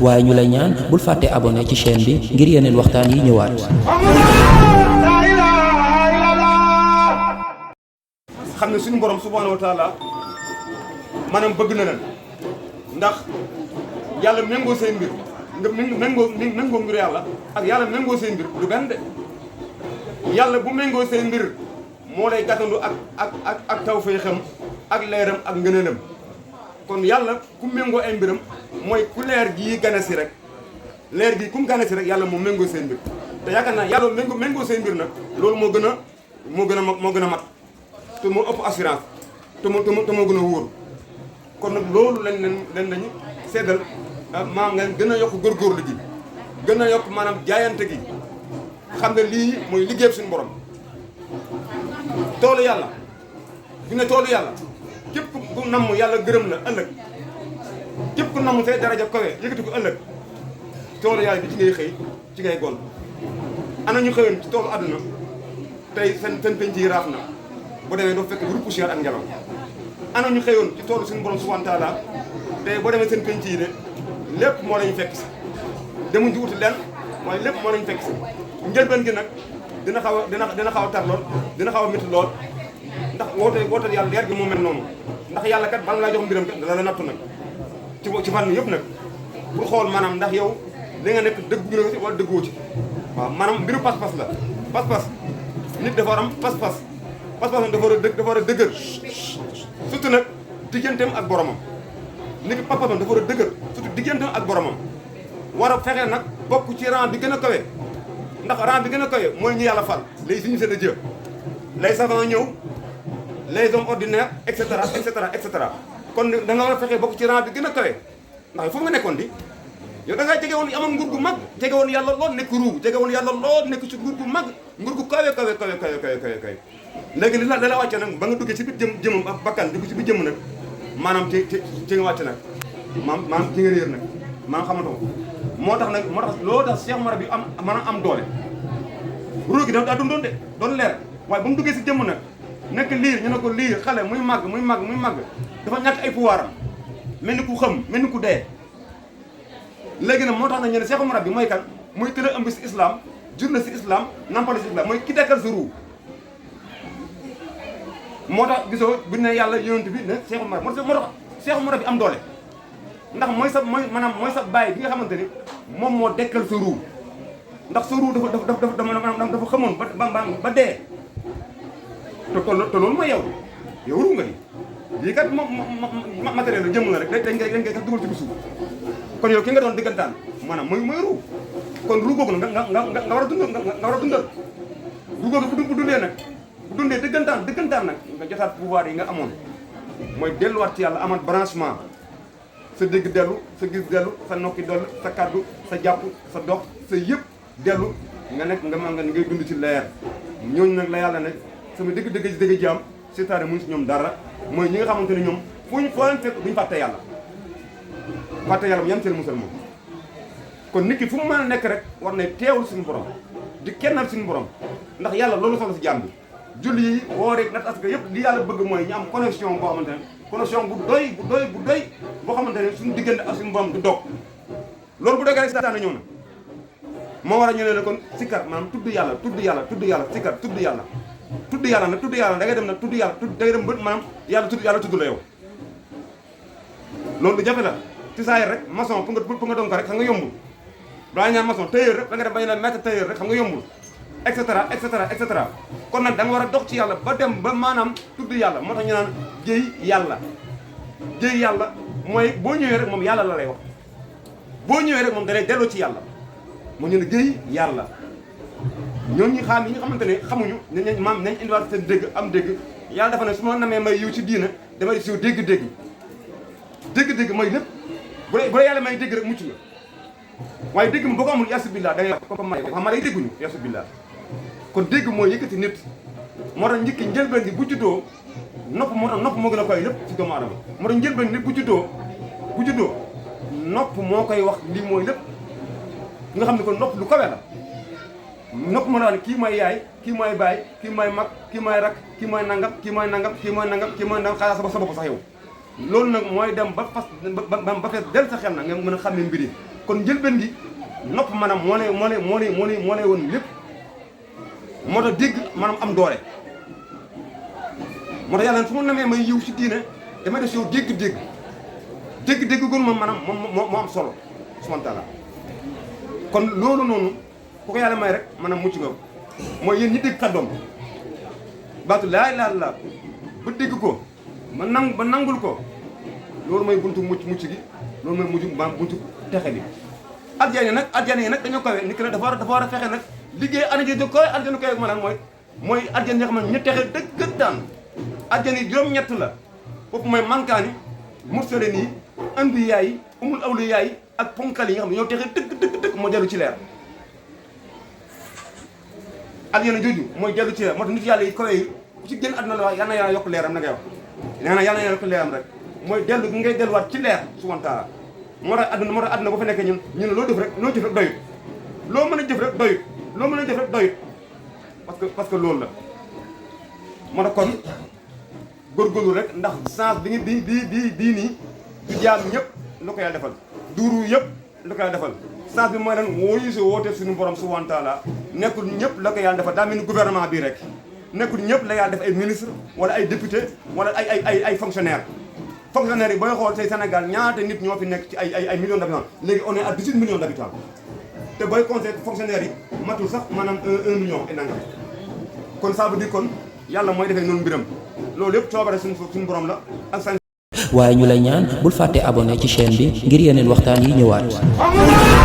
waaye ñu lay ñaan bul fàtte abonné ci chaîne bi ngir yeneen waxtaan yi ñëwaat. xam ne suñu borom subhanahu wa taala maanaam bëgg na leen ndax yàlla méngoo seen mbir nga méngoo mbir yàlla ak yàlla méngoo seen mbir du benn de yàlla bu méngoo seen mbir moo lay gàttandu ak taw fay xam ak leeram ak ngëneelam kon yàlla ku méngoo ay mbiram mooy ku leer gii gane si rek leer gii ku mu gane si rek yàlla moom méngoo seen mbir te yaakaar naa yàlla méngoo seen mbir nag loolu moo gën a mat te moo ëpp assurance te moo gën a wóor kon nag loolu leen lañu seddal maam ngeen gën a yokk góorgóorlu gi gën a yokk maanaam jaayante gi xam ne lii mooy liggéey suñu borom toolu yàlla fi ne toolu yàlla képp ku namm yàlla gërëm la ëllëg képp ku namm say daraja kawe yëkkati ko ëllëg toolu yàlla bi ci ngay xëy ci ngay gont ana ñu xëyoon ci toolu àdduna tey seen penc yi raaf na boo demee doo fekk lu poussière ak ngelaw ana ñu xëyoon ci toolu suñu borom subhanahu wa taala tey boo demee seen penc yi de lépp moo lañu fekk si demuñ ci wuti leen waaye lépp moo lañu fekk si njëlbeen gi nag dina xaw a tar lool dina xaw a métti lool ndax woote yàlla leer gi moo mel noonu ndax yàlla kat bala laa jox mbiram kat dana la nattu nag ci fànn yëpp nag pour xool maanaam ndax yow li nga nekk dëggu nga ci wala dëggoo ci waaw maanaam mbiru pas-pas la pas-pas nit dafa war am pas-pas dafa war a dëgër surtout nag digganteem ak boromam nit ki pas-pasam dafa war a dëgër surtout digganteem ak boromam war a fexe nag bokk ci rang bi gën a kawe ndax rang bi gën a kawe mooy ñu yàlla fal les initiés de Dieu les savants ñëw les hommes ordinaires et cetera et cetera et cetera kon da nga war a fexe bokk ci rang bi gën a kawe ndax foofu nga nekkoon di yow da ngaa jege woon amoon nguur gu mag jege woon yàlla lool nekk ruu jege woon yàlla lool nekk ci nguur gu mag nguur gu kawe léegi li la wàcce nag ba nga duggee ci biir jëmam ak bakkan dugg ci biir jëmm nag maanaam ci nga wàcce nag maanaam ci nga réer nag maanaam xamatoo moo tax loolu tax Cheikh Mara bi am doole ruu gi daa doon de doon leer waaye ba mu duggee si jëmm nag nekk liir ñu ne ko liir xale muy màgg dafa ñàkk ay pouvoir am mel ni ku xam mel ni ku dee léegi nag moo tax nag ñu ne Cheikh Mara bi mooy kan muy tëra ëmb si islam jur na si islam nampale si islam mooy ki dekkal sa ruu moo tax gisoo bu ne yàlla yonent bi ne Cheikh Mara moo tax Cheikh Mara bi am doole ndax mooy sa baay bi nga xamante ni moom moo dekkal sa ruu ndax sa ruu dafa xamoon ba dee te loolu mooy yow ruu nga ni lii kat matériel la jëmm la rek dañ koy kat dugal ci bi suuf kon yow ki nga doon diggantaan maanaam mooy ruu kon ruu googu nag nga war a dundal ruu googu bu dundee nag bu dundee dëggantaan nag nga jotaat pouvoir yi nga amoon mooy delluwaat ci yàlla amaat branchement sa dégg dellu sa gis dellu sa nokki dellu sa kaddu sa jàpp sa dox sa yëpp dellu nga nekk nga ngay dund ci leer ñooñu nag la yàlla ne sama dëgg jaam seetaane mu ngi si ñoom dara mooy ñi nga xamante ne ñoom foo leen fekk duñu fàtte yàlla mu yam seen musal moom kon nit ki fu mu mën a nekk rek war na teewul suñu borom di kennal suñu borom ndax yàlla loolu soxla si jaam bi julli yi woo rek nat aska yëpp li yàlla bëgg mooy ñu am connexion boo xamante ne connexion bu doy boo xamante ne suñu diggante ak suñu borom du dog loolu bu dogee rek seetaane ñëw na moo war a ñu ne la kon sikkar maanaam tudd yàlla sikkar tudd yàlla nag da ngay dem nag tudd yàlla da ngay dem bët maanaam yàlla tudd la yow loolu du jafe la ci saa rek maçon pour nga doon ko rek xam nga yombul balaa ñaan maçon tailleur rek da nga dem bañ a maître tailleur rek xam nga yombul et cetera kon nag da nga war a dox ci yàlla ba dem ba maanaam tudd yàlla moo tax ñu naan jëy yàlla mooy boo ñëwee rek moom yàlla la lay wax boo ñëwee rek moom da lay delloo ci yàlla moo ñu ne jëy yàlla ñooñu yi nga xamante ne xamuñu nañ indiwaat seen dégg am dégg yàlla dafa ne su ma namee may yiw ci diina damay siw dégg mooy lépp bu la yàlla may dégg rek mucc nga waaye dégg boo ko amul yasubillah da ngay xam lay dégguñu yasubillah kon dégg mooy yëkkati nit moo tax njëkki njëlbeen gi bu juddoo nopp moo gën a koy lépp ci doomu aadama moo tax njëlbeen nit bu juddoo nopp moo koy wax lii mooy lépp nga xam ne kon nopp lu kawe la nopp mën naa ne kii mooy yaay kii mooy baay kii mooy mag kii mooy rak kii mooy nangam kii mooy nangam kii mooy nangam kii mooy nangam xaaral sa bopp sax yow loolu nag mooy dem ba fees del sa xel nag nga mën a xam ne mbir yi kon njëlbeen gi nopp maanaam moo lay woon lépp moo tax dégg maanaam am doole moo tax yàlla su ma namee may yiw si diine damay def si yow dégg gon moom maanaam moo am solo subhanahu wa taala kon loolu noonu ku ko yàlla may rek maanaam mucc nga mooy yéen ñi dégg kàddoom baatu laa ilaaha illallaah ba dégg ko ba nangul ko loolu mooy buntu mucc gi loolu mooy mujj maanaam buntu texe bi aljana yi nag dañoo kawe nit ki nag dafa war a fexe nag liggéey aljana koy aljana koy maanaam mooy aljana yi nga xam ne ñu texe dëggantaan aljana yi juróom-ñett la foofu mooy mankaani mursalin yi anbiyaa yi umul awliyaa yi ak ponkal yi nga xam ne ñoo texe dëgg moo dellu ci leer aljana jooju mooy dellu ci leer moo tax nit yàlla yi kawe yi ku ci génn àdduna la wax yal na yàlla yokk leeram na ngay wax nee na yal na yàlla yokk leeram rek mooy dellu gi ngay delluwaat ci leer subhaanahu wa taala moo tax àdduna boo fa nekkee ñun loo jëf rek doyut loo mën a jëf rek doyut parce que loolu la moo tax kon góorgóorlu rek ndax sens bi nii du jaam ñëpp la ko yàlla defal duuru yëpp la ko yàlla defal sens bi mooy lan wooyu si woote suñu borom subhaanahu wa taala nekkul ñëpp la ko yàlla defal daa mel ni gouvernement bii rek nekkul ñëpp la yàlla def ay ministre wala ay député wala ay fonctionnaire yi booy xool say Sénégal ñaata nit ñoo fi nekk ci ay millions d'habitants léegi on est à 18 millions d'habitants te booy conseil fonctionnaire yi matul sax maanaam 1 million et nangam kon ça veut dire kon yàlla mooy defee noonu mbiram loolu yëpp coobare suñu borom la ak sañ waaye ñu lay ñaan bul fàtte abonné ci chaîne bi ngir yeneen waxtaan yi ñëwaat